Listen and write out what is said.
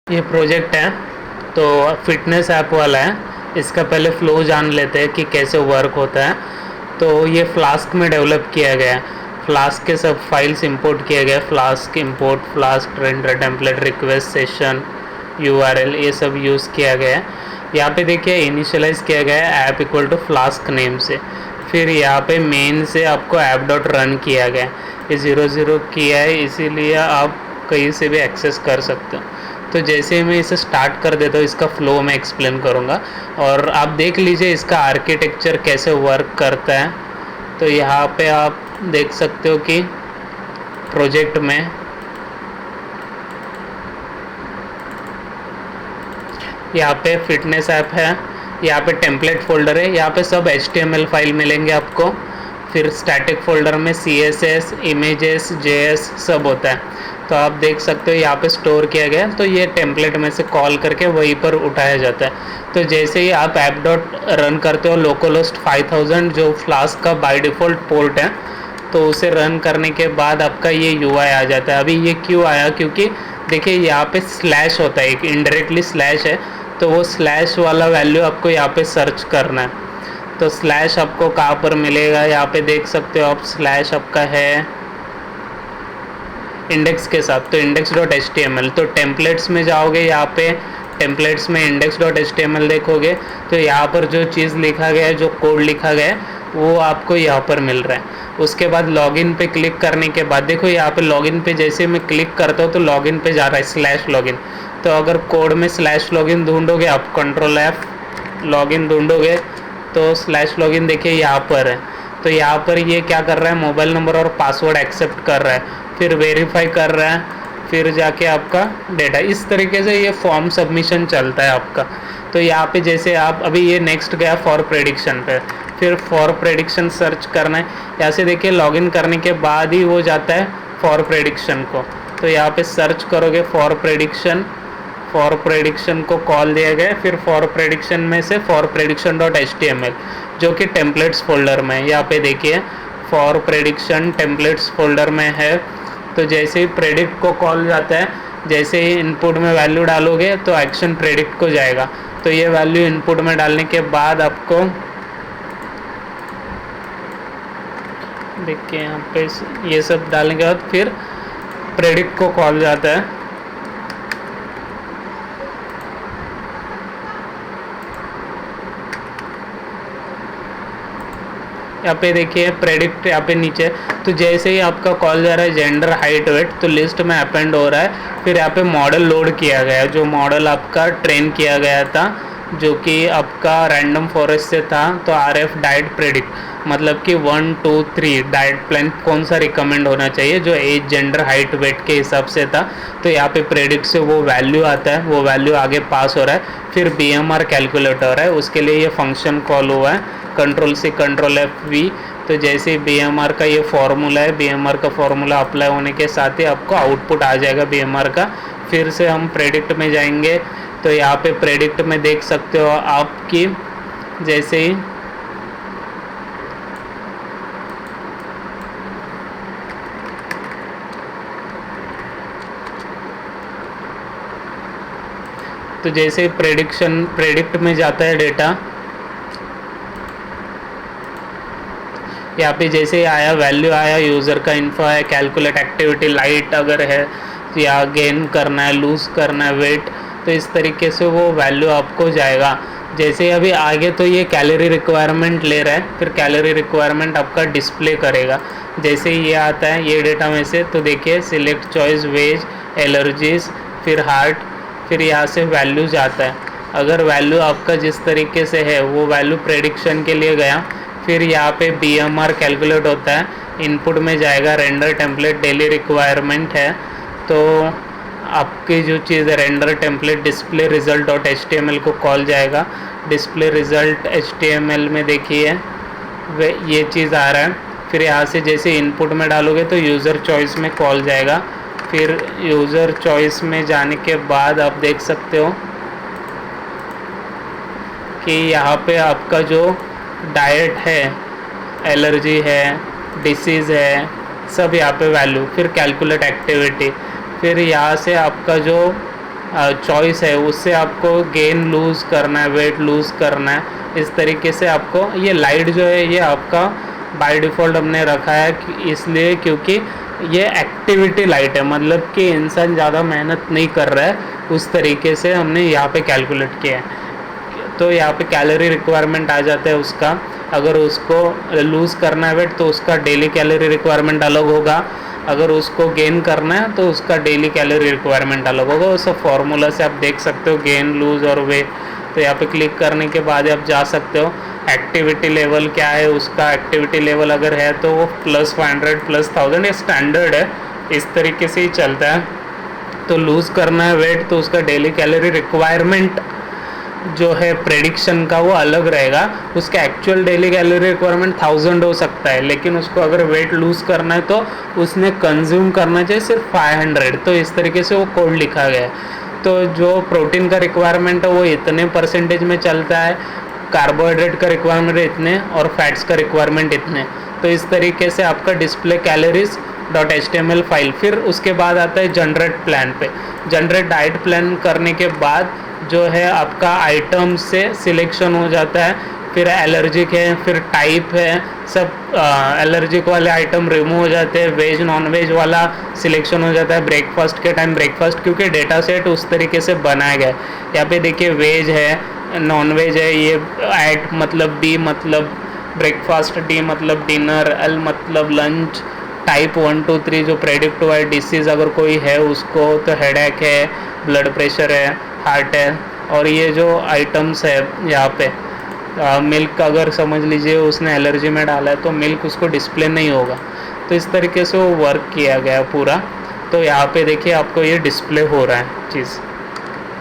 ये प्रोजेक्ट है तो फिटनेस ऐप वाला है। इसका पहले फ्लो जान लेते हैं कि कैसे वर्क होता है। तो ये फ्लास्क में डेवलप किया गया है। फ्लास्क के सब फाइल्स इंपोर्ट किए गए, flask import, flask render template, request session, URL, ये सब यूज़ किया गया है। यहाँ पे देखिए इनिशियलाइज किया गया है app equal to Flask name से। फिर यहाँ पे मेन से आपको ऐप डॉट रन किया गया है। ये 00 किया है, इसीलिए आप कहीं से भी एक्सेस कर सकते हो। तो जैसे मैं इसे स्टार्ट कर देता हूँ, इसका फ्लो मैं एक्सप्लेन करूँगा और आप देख लीजिए इसका आर्किटेक्चर कैसे वर्क करता है। तो यहाँ पे आप देख सकते हो कि प्रोजेक्ट में यहाँ पे फिटनेस ऐप है, यहाँ पे टेम्पलेट फोल्डर है, यहाँ पे सब HTML फाइल मिलेंगे आपको। फिर स्टैटिक फोल्डर में CSS, इमेजेस, JS सब होता है। तो आप देख सकते हो यहाँ पे स्टोर किया गया, तो ये टेम्पलेट में से कॉल करके वहीं पर उठाया जाता है। तो जैसे ही आप ऐप डॉट रन करते हो, लोकलहोस्ट 5000 जो फ्लास्क का बाय डिफ़ॉल्ट पोर्ट है, तो उसे रन करने के बाद आपका ये UI आ जाता है। अभी ये क्यों आया, क्योंकि देखिए यहाँ पे स्लैश होता है, एक इनडायरेक्टली स्लैश है, तो वो स्लैश वाला वैल्यू आपको यहाँ पे सर्च करना है। तो स्लैश आपको कहाँ पर मिलेगा, यहाँ पे देख सकते हो आप, स्लैश आपका है इंडेक्स के साथ, तो index.html। तो टेम्पलेट्स में जाओगे, यहाँ पे टेम्पलेट्स में index.html देखोगे, तो यहाँ पर जो चीज़ लिखा गया है, जो कोड लिखा गया है, वो आपको यहाँ पर मिल रहा है। उसके बाद लॉगिन पे क्लिक करने के बाद देखो यहाँ पे लॉगिन पे जैसे मैं क्लिक करता हूँ तो लॉगिन पे जा रहा है स्लैश लॉगिन। तो अगर कोड में स्लैश लॉगिन ढूंढोगे आप, Ctrl+F लॉगिन ढूंढोगे, तो स्लैश लॉगिन देखिए यहाँ पर है। तो यहाँ पर ये क्या कर रहा है, मोबाइल नंबर और पासवर्ड एक्सेप्ट कर रहा है, फिर वेरीफाई कर रहा है, फिर जाके आपका डेटा। इस तरीके से ये फॉर्म सबमिशन चलता है आपका। तो यहाँ पे जैसे आप अभी ये नेक्स्ट गया फॉर प्रेडिक्शन पे, फिर फॉर प्रेडिक्शन सर्च करना है। यहाँ से देखिए लॉगिन करने के बाद ही वो जाता है फॉर प्रेडिक्शन को। तो यहाँ पे सर्च करोगे फॉर प्रेडिक्शन को कॉल दिया गया, फिर फॉर प्रेडिक्शन में से फॉर prediction.html जो कि टेम्पलेट्स फोल्डर में है। यहाँ पे देखिए फॉर प्रेडिक्शन टेम्पलेट्स फोल्डर में है। तो जैसे ही प्रेडिक्ट को कॉल जाता है, जैसे ही इनपुट में वैल्यू डालोगे तो एक्शन प्रेडिक्ट को जाएगा। तो ये वैल्यू इनपुट में डालने के बाद आपको देखिए यहाँ पे ये सब डालने के बाद फिर प्रेडिक्ट को कॉल जाता है। यहाँ पे देखिए प्रेडिक्ट यहाँ पे नीचे, तो जैसे ही आपका कॉल जा रहा है जेंडर, हाइट, वेट, तो लिस्ट में अपेंड हो रहा है। फिर यहाँ पे मॉडल लोड किया गया है, जो मॉडल आपका ट्रेन किया गया था, जो कि आपका रैंडम फॉरेस्ट से था। तो RF डाइट प्रेडिक्ट मतलब कि 1 2 3 डाइट प्लान कौन सा रिकमेंड होना चाहिए, जो एज, जेंडर, हाइट, वेट के हिसाब से था। तो यहाँ पे प्रेडिक्ट से वो वैल्यू आता है, वो वैल्यू आगे पास हो रहा है। फिर BMR कैलकुलेट हो रहा है, उसके लिए ये फंक्शन कॉल हुआ है, Ctrl+C Ctrl+F_V। तो जैसे BMR का ये फॉर्मूला है, BMR का फॉर्मूला अप्लाई होने के साथ ही आपको आउटपुट आ जाएगा BMR का। फिर से हम प्रेडिक्ट में जाएंगे, तो यहाँ पे प्रेडिक्ट में देख सकते हो आपकी जैसे ही तो जैसे प्रेडिक्ट में जाता है डेटा, यहाँ पे जैसे आया वैल्यू आया, यूज़र का इन्फो है, कैलकुलेट एक्टिविटी, लाइट अगर है या गेन करना है, लूज़ करना है, वेट, तो इस तरीके से वो वैल्यू आपको जाएगा। जैसे अभी आगे तो ये कैलोरी रिक्वायरमेंट ले रहा है, फिर कैलोरी रिक्वायरमेंट आपका डिस्प्ले करेगा। जैसे ये आता है ये डेटा में से, तो देखिए सिलेक्ट चॉइस, वेज, एलर्जीज, फिर हार्ट, फिर यहाँ से वैल्यू जाता है। अगर वैल्यू आपका जिस तरीके से है वो वैल्यू प्रेडिक्शन के लिए गया, फिर यहाँ पे BMR कैलकुलेट होता है, इनपुट में जाएगा रेंडर टेम्पलेट डेली रिक्वायरमेंट है। तो आपकी जो चीज़ है रेंडर टेम्पलेट डिस्प्ले रिजल्ट.html को कॉल जाएगा। डिस्प्ले रिजल्ट HTML में देखिए वे ये चीज़ आ रहा है। फिर यहाँ से जैसे इनपुट में डालोगे तो यूज़र चॉइस में कॉल जाएगा। फिर यूज़र चॉइस में जाने के बाद आप देख सकते हो कि यहाँ पे आपका जो डाइट है, एलर्जी है, डिसीज़ है, सब यहाँ पे वैल्यू, फिर कैलकुलेट एक्टिविटी, फिर यहाँ से आपका जो चॉइस है उससे आपको गेन लूज़ करना है, वेट लूज़ करना है, इस तरीके से आपको ये लाइट जो है ये आपका बाय डिफ़ॉल्ट हमने रखा है इसलिए क्योंकि ये एक्टिविटी लाइट है, मतलब कि इंसान ज़्यादा मेहनत नहीं कर रहा है, उस तरीके से हमने यहाँ पे कैलकुलेट किया है। तो यहाँ पे कैलोरी रिक्वायरमेंट आ जाता है उसका, अगर उसको लूज़ करना है वेट तो उसका डेली कैलोरी रिक्वायरमेंट अलग होगा, अगर उसको गेन करना है तो उसका डेली कैलोरी रिक्वायरमेंट अलग होगा। उस फार्मूला से आप देख सकते हो गेन लूज़ और वेट। तो यहाँ पे क्लिक करने के बाद आप जा सकते हो एक्टिविटी लेवल क्या है उसका, एक्टिविटी लेवल अगर है तो वो +500 +1000 ये स्टैंडर्ड है, इस तरीके से ही चलता है। तो लूज़ करना है वेट तो उसका डेली कैलोरी रिक्वायरमेंट जो है प्रेडिक्शन का वो अलग रहेगा, उसका एक्चुअल डेली कैलोरी रिक्वायरमेंट 1000 हो सकता है, लेकिन उसको अगर वेट लूज़ करना है तो उसने कंज्यूम करना चाहिए सिर्फ 500। तो इस तरीके से वो कोड लिखा गया है। तो जो प्रोटीन का रिक्वायरमेंट है वो इतने परसेंटेज में चलता है, कार्बोहाइड्रेट का रिक्वायरमेंट इतने और फैट्स का रिक्वायरमेंट इतने। तो इस तरीके से आपका डिस्प्ले कैलोरीज .html फाइल। फिर उसके बाद आता है जनरेट प्लान पे। जनरेट डाइट प्लान करने के बाद जो है आपका आइटम से सिलेक्शन हो जाता है, फिर एलर्जिक है, फिर टाइप है, सब एलर्जिक वाले आइटम रिमूव हो जाते हैं, वेज नॉन वेज वाला सिलेक्शन हो जाता है, ब्रेकफास्ट के टाइम ब्रेकफास्ट, क्योंकि डेटा सेट उस तरीके से बनाया गया है। यहाँ पे देखिए वेज है, नॉन वेज है, ये एट मतलब बी मतलब ब्रेकफास्ट, डी मतलब डिनर, एल मतलब लंच, टाइप 1 2 3 जो प्रेडिक्ट हुआ है डिसीज़ अगर कोई है उसको, तो हेडेक है, ब्लड प्रेशर है, हार्ट है। और ये जो आइटम्स है यहाँ पे मिल्क अगर समझ लीजिए उसने एलर्जी में डाला है तो मिल्क उसको डिस्प्ले नहीं होगा। तो इस तरीके से वो वर्क किया गया पूरा। तो यहाँ पे देखिए आपको ये डिस्प्ले हो रहा है चीज़।